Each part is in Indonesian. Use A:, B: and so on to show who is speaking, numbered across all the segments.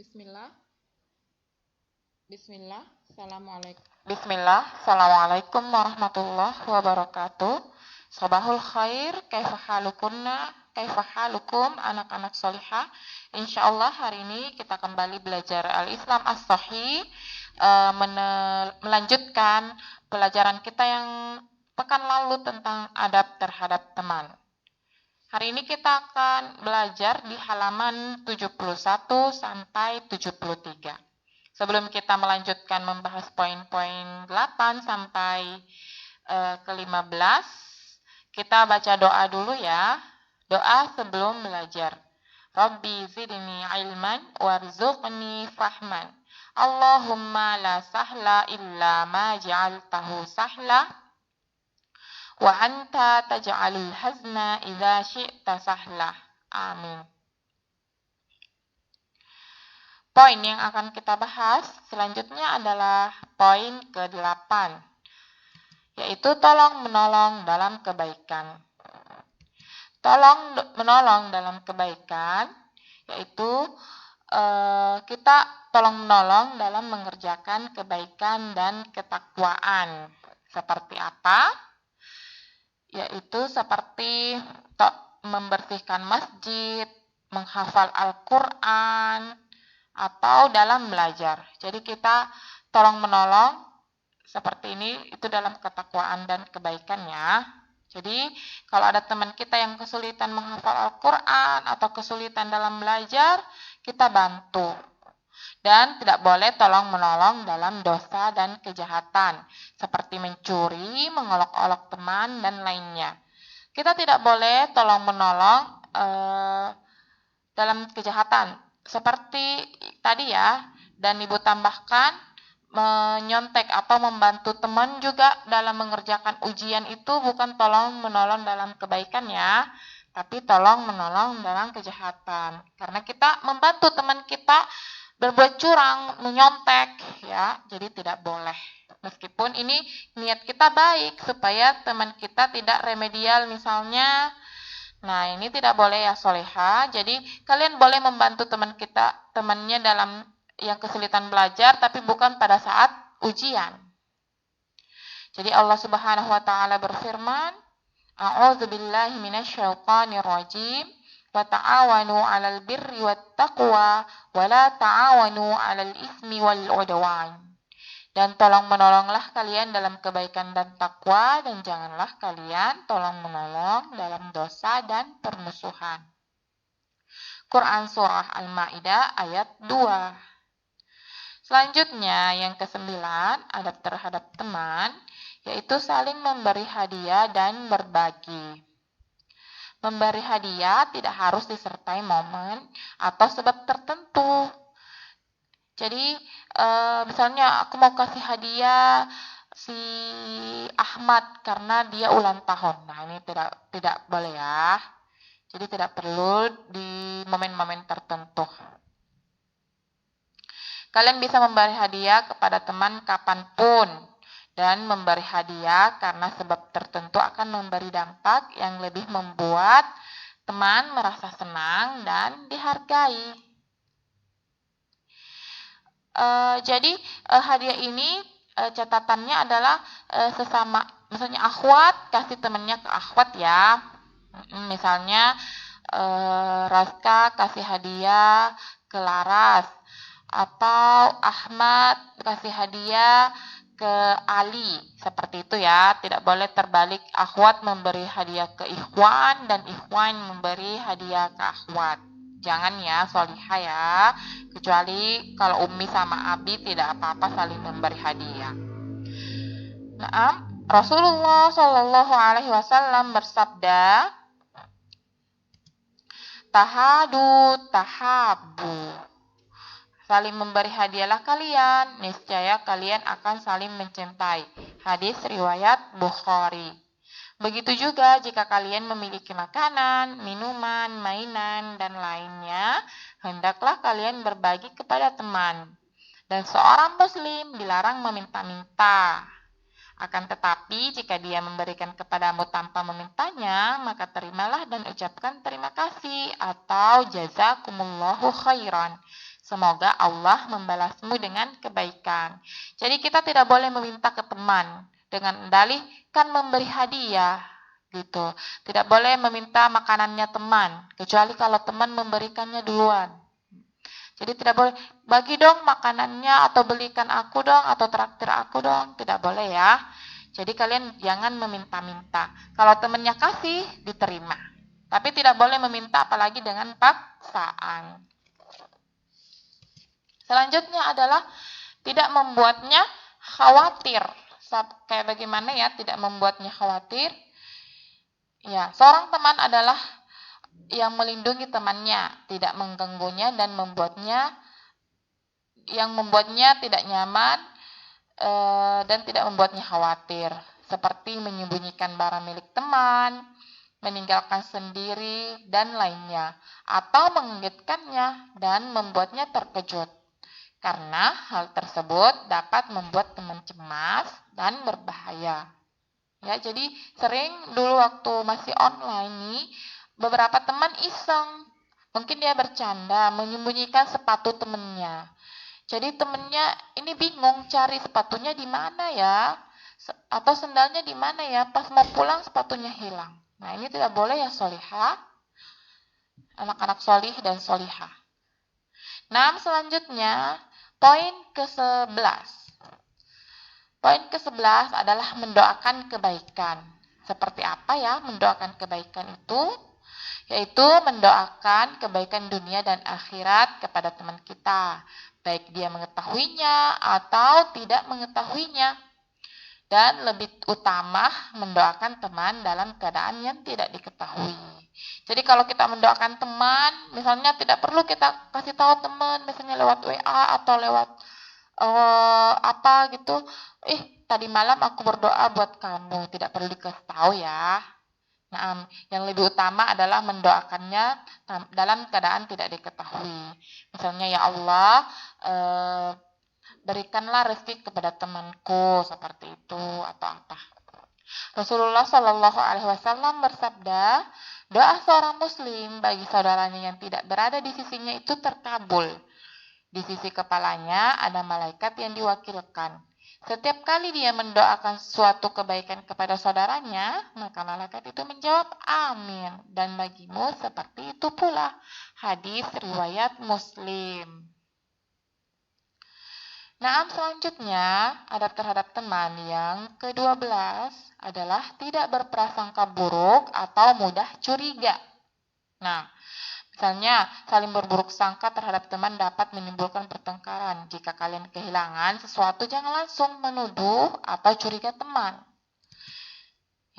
A: Bismillah. Assalamualaikum warahmatullahi wabarakatuh. Sabahul khair, kaifa halukum anak-anak solihah. Insyaallah hari ini kita kembali belajar Al-Islam As-Sahih, melanjutkan pelajaran kita yang pekan lalu tentang adab terhadap teman. Hari ini kita akan belajar di halaman 71 sampai 73. Sebelum kita melanjutkan membahas poin-poin 8 sampai ke-15, kita baca doa dulu ya. Doa sebelum belajar. Rabbi zidni ilman warzuqni fahman. Allahumma la sahla illa ma ja'altahu sahla. Wa anta taj'alul hazna idza syi'ta sahla. Amin. Poin yang akan kita bahas selanjutnya adalah poin ke-8, yaitu tolong menolong dalam kebaikan. Tolong menolong dalam kebaikan, yaitu kita tolong menolong dalam mengerjakan kebaikan dan ketakwaan. Seperti apa? Yaitu seperti membersihkan masjid, menghafal Al-Quran, atau dalam belajar. Jadi kita tolong menolong seperti ini itu dalam ketakwaan dan kebaikan ya. Jadi kalau ada teman kita yang kesulitan menghafal Al-Quran atau kesulitan dalam belajar, kita bantu. Dan tidak boleh tolong menolong dalam dosa dan kejahatan seperti mencuri, mengolok-olok teman dan lainnya. Kita tidak boleh tolong menolong dalam kejahatan seperti tadi ya, dan Ibu tambahkan menyontek atau membantu teman juga dalam mengerjakan ujian itu bukan tolong menolong dalam kebaikan ya, tapi tolong menolong dalam kejahatan. Karena kita membantu teman kita berbuat curang, menyontek ya, jadi tidak boleh. Meskipun ini niat kita baik supaya teman kita tidak remedial misalnya. Nah, ini tidak boleh ya soleha. Jadi kalian boleh membantu temannya dalam yang kesulitan belajar, tapi bukan pada saat ujian. Jadi Allah Subhanahu wa taala berfirman, A'udzubillahi minasyaitonirrajim. Wa ta'awanu 'alal birri wat taqwa wa la ta'awanu 'alal ismi wal 'udwan. Dan tolong menolonglah kalian dalam kebaikan dan takwa, dan janganlah kalian tolong menolong dalam dosa dan permusuhan. Quran Surah Al-Ma'idah ayat 2. Selanjutnya yang ke-9, adab terhadap teman, yaitu saling memberi hadiah dan berbagi. Memberi hadiah tidak harus disertai momen atau sebab tertentu. Jadi misalnya aku mau kasih hadiah si Ahmad karena dia ulang tahun. Nah, ini tidak boleh ya. Jadi tidak perlu di momen-momen tertentu. Kalian bisa memberi hadiah kepada teman kapanpun, dan memberi hadiah karena sebab tertentu akan memberi dampak yang lebih membuat teman merasa senang dan dihargai. Jadi hadiah ini catatannya adalah sesama, misalnya akhwat kasih temannya ke akhwat ya. Misalnya Raska kasih hadiah ke Laras, atau Ahmad kasih hadiah ke Ali, seperti itu ya. Tidak boleh terbalik, akhwat memberi hadiah ke ikhwan dan ikhwan memberi hadiah ke akhwat. Jangan ya, solihah ya. Kecuali kalau Umi sama Abi tidak apa-apa saling memberi hadiah. Nah, Rasulullah Shallallahu Alaihi Wasallam bersabda, tahadu tahabu. Saling memberi hadiahlah kalian, niscaya kalian akan saling mencintai. Hadis riwayat Bukhari. Begitu juga jika kalian memiliki makanan, minuman, mainan, dan lainnya, hendaklah kalian berbagi kepada teman. Dan seorang muslim dilarang meminta-minta. Akan tetapi jika dia memberikan kepadamu tanpa memintanya, maka terimalah dan ucapkan terima kasih atau jazakumullahu khairan. Semoga Allah membalasmu dengan kebaikan. Jadi kita tidak boleh meminta ke teman dengan dalih kan memberi hadiah gitu. Tidak boleh meminta makanannya teman, kecuali kalau teman memberikannya duluan. Jadi tidak boleh, bagi dong makanannya atau belikan aku dong atau traktir aku dong. Tidak boleh ya. Jadi kalian jangan meminta-minta. Kalau temennya kasih, diterima. Tapi tidak boleh meminta apalagi dengan paksaan. Selanjutnya adalah tidak membuatnya khawatir. Kayak bagaimana ya tidak membuatnya khawatir? Ya, seorang teman adalah yang melindungi temannya, tidak mengganggunya dan membuatnya tidak nyaman dan tidak membuatnya khawatir, seperti menyembunyikan barang milik teman, meninggalkan sendiri dan lainnya, atau mengagetkannya dan membuatnya terkejut. Karena hal tersebut dapat membuat teman cemas dan berbahaya. Ya, jadi sering dulu waktu masih online nih, beberapa teman iseng, mungkin dia bercanda, menyembunyikan sepatu temennya. Jadi temennya ini bingung cari sepatunya di mana ya, atau sendalnya di mana ya, pas mau pulang sepatunya hilang. Nah ini tidak boleh ya solihah, anak-anak solih dan solihah. Nah selanjutnya, poin ke-11. Poin ke-11 adalah mendoakan kebaikan. Seperti apa ya mendoakan kebaikan itu? Yaitu mendoakan kebaikan dunia dan akhirat kepada teman kita. Baik dia mengetahuinya atau tidak mengetahuinya. Dan lebih utama mendoakan teman dalam keadaan yang tidak diketahui. Jadi kalau kita mendoakan teman, misalnya tidak perlu kita kasih tahu teman, misalnya lewat WA atau lewat apa gitu. Tadi malam aku berdoa buat kamu, tidak perlu dikasih tahu ya. Nah, yang lebih utama adalah mendoakannya dalam keadaan tidak diketahui. Misalnya ya Allah, berikanlah rezeki kepada temanku seperti itu atau apa. Rasulullah Shallallahu Alaihi Wasallam bersabda, doa seorang Muslim bagi saudaranya yang tidak berada di sisinya itu terkabul. Di sisi kepalanya ada malaikat yang diwakilkan. Setiap kali dia mendoakan suatu kebaikan kepada saudaranya, maka malaikat itu menjawab amin. Dan bagimu seperti itu pula. Hadis riwayat Muslim. Nah, selanjutnya adab terhadap teman yang ke-12 adalah tidak berprasangka buruk atau mudah curiga. Nah, misalnya, saling berburuk sangka terhadap teman dapat menimbulkan pertengkaran. Jika kalian kehilangan sesuatu, jangan langsung menuduh atau curiga teman.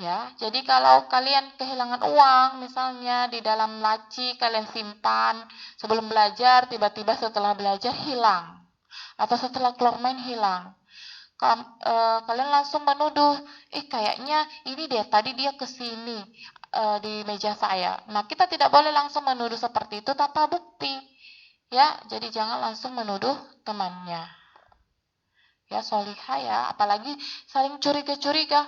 A: Ya, jadi kalau kalian kehilangan uang, misalnya di dalam laci kalian simpan sebelum belajar, tiba-tiba setelah belajar hilang, atau setelah keluar main hilang. Kalian langsung menuduh, kayaknya ini deh tadi dia kesini di meja saya. Nah, kita tidak boleh langsung menuduh seperti itu tanpa bukti. Ya, jadi jangan langsung menuduh temannya. Ya, solihah ya, apalagi saling curiga-curiga.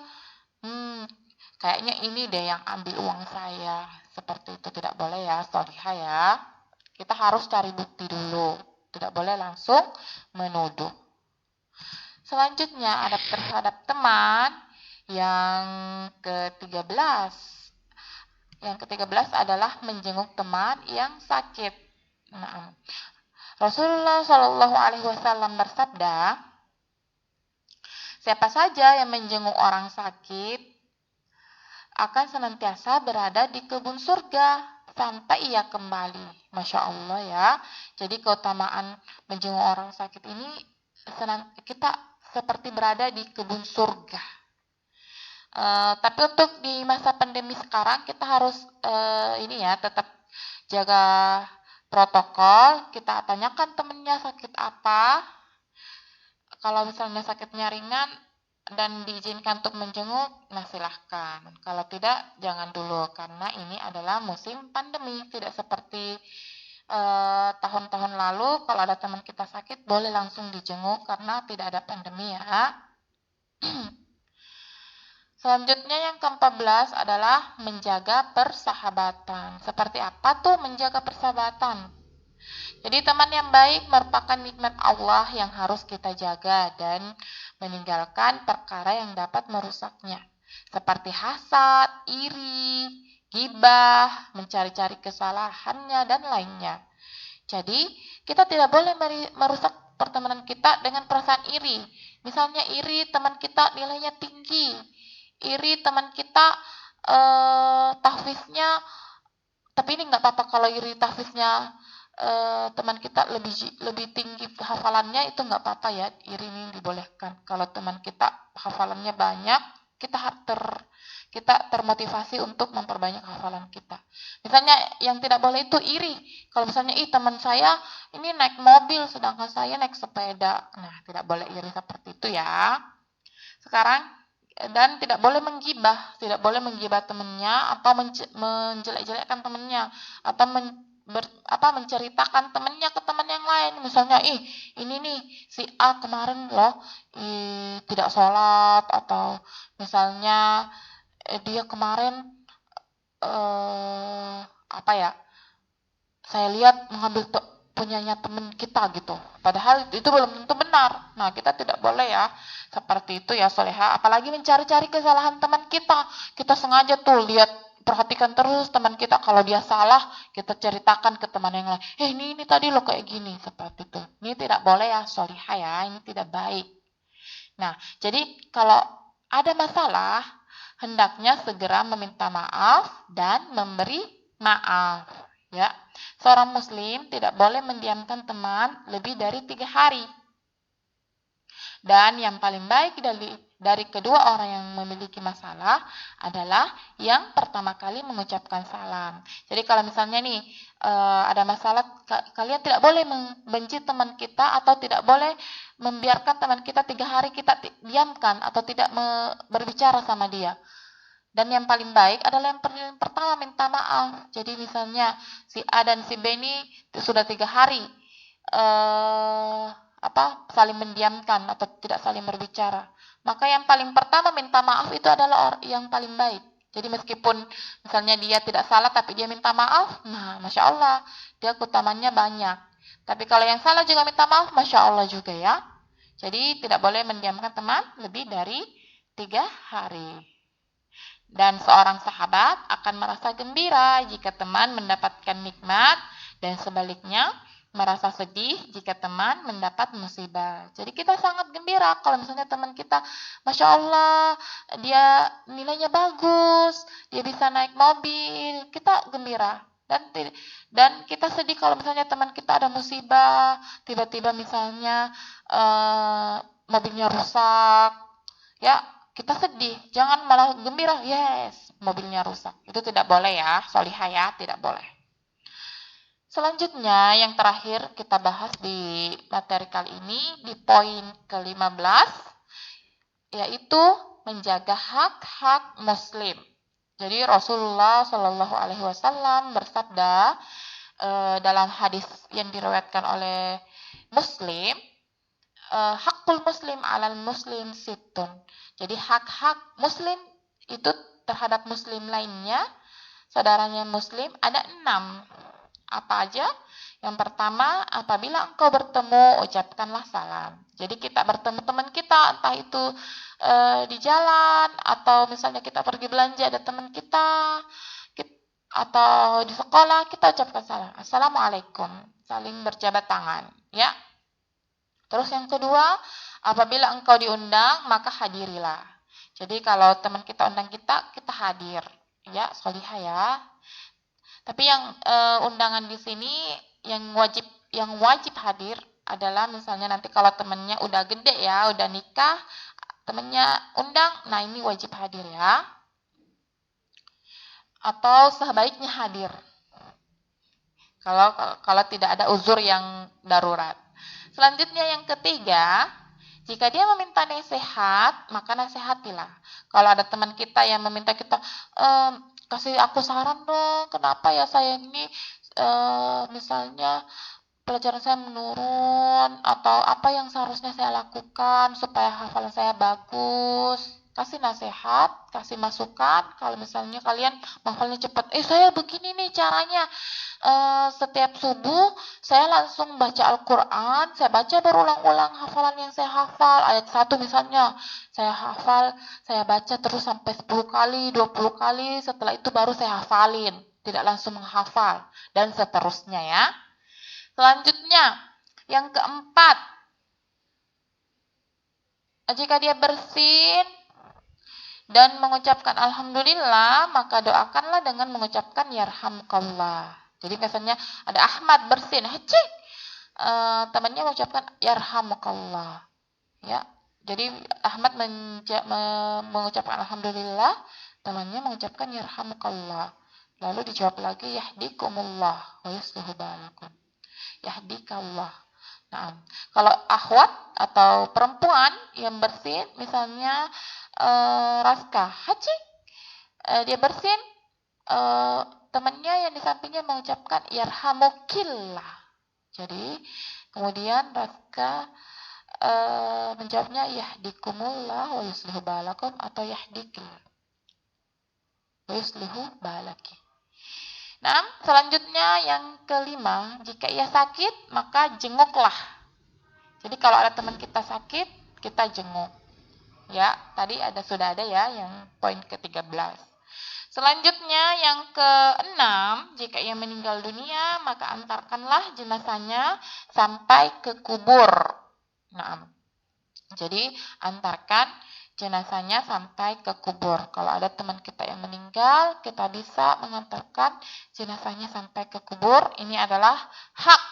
A: Kayaknya ini deh yang ambil uang saya. Seperti itu tidak boleh ya, solihah ya. Kita harus cari bukti dulu. Tidak boleh langsung menuduh. Selanjutnya, adab terhadap teman yang ke-13. Yang ke-13 adalah menjenguk teman yang sakit. Nah, Rasulullah Shallallahu Alaihi Wasallam bersabda, siapa saja yang menjenguk orang sakit akan senantiasa berada di kebun surga sampai ia kembali. Masya Allah ya. Jadi keutamaan menjenguk orang sakit ini kita seperti berada di kebun surga. Tapi untuk di masa pandemi sekarang kita harus tetap jaga protokol. Kita tanyakan temennya sakit apa. Kalau misalnya sakitnya ringan dan diizinkan untuk menjenguk, nah silahkan. Kalau tidak, jangan dulu karena ini adalah musim pandemi. Tidak seperti tahun-tahun lalu kalau ada teman kita sakit boleh langsung dijenguk karena tidak ada pandemi ya. Selanjutnya yang ke-14 adalah menjaga persahabatan. Seperti apa tuh menjaga persahabatan? Jadi teman yang baik merupakan nikmat Allah yang harus kita jaga dan meninggalkan perkara yang dapat merusaknya. Seperti hasad, iri, gibah, mencari-cari kesalahannya, dan lainnya. Jadi, kita tidak boleh merusak pertemanan kita dengan perasaan iri. Misalnya iri teman kita nilainya tinggi, iri teman kita tahfiznya, tapi ini nggak apa-apa kalau iri tahfiznya teman kita lebih tinggi hafalannya, itu nggak apa-apa ya, iri ini dibolehkan. Kalau teman kita hafalannya banyak, kita termotivasi untuk memperbanyak hafalan kita. Misalnya yang tidak boleh itu iri. Kalau misalnya teman saya ini naik mobil sedangkan saya naik sepeda. Nah, tidak boleh iri seperti itu ya. Sekarang, dan tidak boleh menggibah temannya atau menjelek-jelekkan temannya atau menceritakan temannya ke teman yang lain. Misalnya, ini nih si A kemarin loh tidak sholat, atau misalnya dia kemarin saya lihat mengambil punyanya teman kita gitu. Padahal itu belum tentu benar. Nah, kita tidak boleh ya seperti itu ya soleha. Apalagi mencari-cari kesalahan teman kita. Kita sengaja tuh perhatikan terus teman kita. Kalau dia salah, kita ceritakan ke teman yang lain. Ini tadi lo kayak gini, seperti itu. Ini tidak boleh ya soleha ya. Ini tidak baik. Nah, jadi kalau ada masalah, hendaknya segera meminta maaf dan memberi maaf. Ya, seorang muslim tidak boleh mendiamkan teman lebih dari 3 hari. Dan yang paling baik dari kedua orang yang memiliki masalah adalah yang pertama kali mengucapkan salam. Jadi kalau misalnya nih ada masalah, kalian tidak boleh membenci teman kita atau tidak boleh membiarkan teman kita 3 hari kita diamkan atau tidak berbicara sama dia. Dan yang paling baik adalah yang pertama minta maaf. Jadi misalnya si A dan si B ini sudah 3 hari saling mendiamkan atau tidak saling berbicara. Maka yang paling pertama minta maaf itu adalah yang paling baik. Jadi meskipun misalnya dia tidak salah tapi dia minta maaf, nah Masya Allah, dia keutamaannya banyak. Tapi kalau yang salah juga minta maaf, Masya Allah juga ya. Jadi tidak boleh mendiamkan teman lebih dari 3 hari. Dan seorang sahabat akan merasa gembira jika teman mendapatkan nikmat, dan sebaliknya merasa sedih jika teman mendapat musibah. Jadi kita sangat gembira kalau misalnya teman kita, Masya Allah, dia nilainya bagus, dia bisa naik mobil, kita gembira. Dan kita sedih kalau misalnya teman kita ada musibah, tiba-tiba misalnya mobilnya rusak, ya kita sedih, jangan malah gembira, yes, mobilnya rusak. Itu tidak boleh ya, solihah ya, tidak boleh. Selanjutnya, yang terakhir kita bahas di materi kali ini, di poin ke-15, yaitu menjaga hak-hak muslim. Jadi Rasulullah Shallallahu Alaihi Wasallam bersabda dalam hadis yang diriwayatkan oleh Muslim, hakul muslim alal muslim situn. Jadi hak-hak muslim itu terhadap muslim lainnya, saudaranya muslim, ada 6. Apa aja? Yang pertama, apabila engkau bertemu, ucapkanlah salam. Jadi kita bertemu teman kita, entah itu di jalan, atau misalnya kita pergi belanja, ada teman kita, atau di sekolah, kita ucapkan salam. Assalamualaikum. Saling berjabat tangan. Ya. Terus yang kedua, apabila engkau diundang, maka hadirilah. Jadi kalau teman kita undang kita, kita hadir. Ya, solihah ya. Tapi yang undangan di sini yang wajib hadir adalah misalnya nanti kalau temannya udah gede ya, udah nikah, temannya undang, nah ini wajib hadir ya. Atau sebaiknya hadir. Kalau tidak ada uzur yang darurat. Selanjutnya yang ketiga, jika dia meminta nasihat, maka nasihatilah. Kalau ada teman kita yang meminta kita, kasih aku saran dong, kenapa ya saya ini misalnya pelajaran saya menurun, atau apa yang seharusnya saya lakukan supaya hafalan saya bagus. kasih nasihat, kasih masukan. Kalau misalnya kalian menghafalnya cepat, saya begini nih caranya. Setiap subuh saya langsung baca Al-Quran, saya baca berulang-ulang hafalan yang saya hafal. Ayat 1 misalnya, saya hafal, saya baca terus sampai 10 kali, 20 kali, setelah itu baru saya hafalin. Tidak langsung menghafal, dan seterusnya ya. Selanjutnya, yang keempat, jika dia bersin dan mengucapkan alhamdulillah, maka doakanlah dengan mengucapkan yarhamkallah. Jadi misalnya ada Ahmad bersin, temannya mengucapkan yarhamkallah. Ya. Jadi Ahmad mengucapkan alhamdulillah, temannya mengucapkan yarhamkallah. Lalu dijawab lagi yahdikumullah wa yuslihu balakum. Yahdikallah. Nah, kalau akhwat atau perempuan yang bersin, misalnya Raska, dia bersin, temannya yang di sampingnya mengucapkan yarhamukillah. Jadi kemudian Raska menjawabnya yahdikumullah wa yuslihu balakum atau yahdikil wa yuslihu balaki. Nah, selanjutnya yang kelima, jika ia sakit, maka jenguklah. Jadi kalau ada teman kita sakit, kita jenguk. Ya, tadi sudah ada ya yang poin ke-13. Selanjutnya yang ke-6, jika ia meninggal dunia, maka antarkanlah jenazahnya sampai ke kubur. Nah, jadi antarkan jenazahnya sampai ke kubur. Kalau ada teman kita yang meninggal, kita bisa mengantarkan jenazahnya sampai ke kubur. Ini adalah hak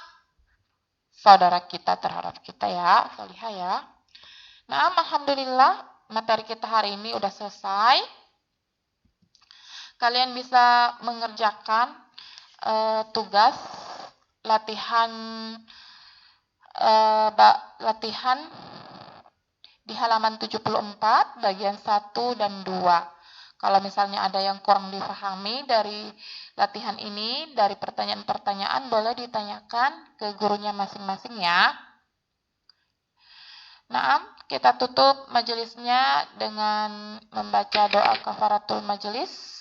A: saudara kita terhadap kita ya, salihah ya. Nah, alhamdulillah materi kita hari ini udah selesai. Kalian bisa mengerjakan tugas latihan di halaman 74 bagian 1 dan 2. Kalau misalnya ada yang kurang difahami dari latihan ini, dari pertanyaan-pertanyaan, boleh ditanyakan ke gurunya masing-masing ya. Nah, kita tutup majelisnya dengan membaca doa kafaratul majelis.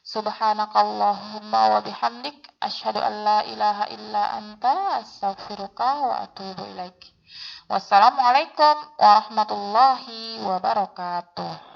A: Subhanakallahumma wa bihamdik asyhadu an la ilaha illa anta astaghfiruka wa atubu ilaik. Wassalamualaikum warahmatullahi wabarakatuh.